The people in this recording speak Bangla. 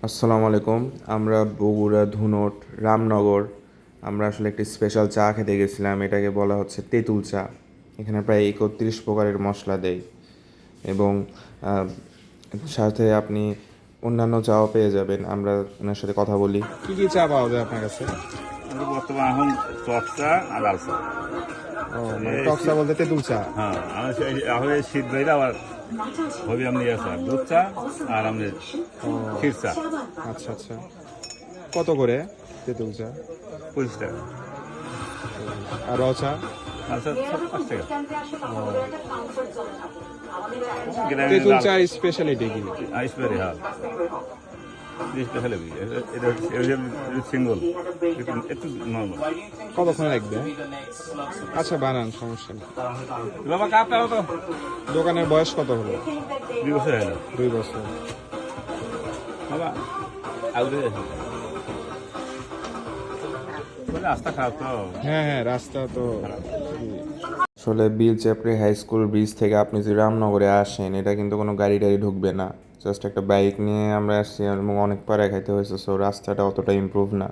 আসসালামু আলাইকুম। আমরা বগুড়া, ধুনট, রামনগর আমরা আসলে একটি স্পেশাল চা খেতে গেছিলাম। এটাকে বলা হচ্ছে তেঁতুল চা। এখানে প্রায় ৩১ প্রকারের মশলা দেয় এবং আহ, সাথে আপনি অন্যান্য চাও পেয়ে যাবেন। আমরা ওনার সাথে কথা বলি। কি কি চা পাওয়া যায় আপনার কাছে? আমরা বর্তমান এখন টক চা আর লাল চা। ও, মানে টক চা বলতে তেঁতুল চা। হ্যাঁ, এখন এই শীত বেড়ে আবার হবি আপনি ইয়ে চা, দুধ চা আর আপনি ও, ক্ষীর চা। আচ্ছা আচ্ছা। কত করে তেঁতুল চা? 25 টাকা। আর র চা? লাল চা 5 টাকা। তেঁতুল চা স্পেশালিটি কি? আইসবেরি, হ্যাঁ, স্পেশাল এটা সিঙ্গল, একটু নর্মাল। কতক্ষণ লাগবে? আচ্ছা, বানান, সমস্যা নেই। বাবা কাপটা তো দোকানের বয়স কত হলো? 2 বছর হলো 2 বছর। বাবা। আগে রাস্তা খারাপ তো। হ্যাঁ হ্যাঁ, রাস্তা তো আসলে বিল চাপড়ি হাই স্কুল ব্রিজ থেকে আপনি যদি রামনগরে আসেন, এটা কিন্তু কোনো গাড়ি টাড়ি ঢুকবে না। জাস্ট একটা বাইক নিয়ে আমরা আসছি এবং অনেক পাড়ায় খাইতে হয়েছে, সো রাস্তাটা অতটা ইমপ্রুভ না।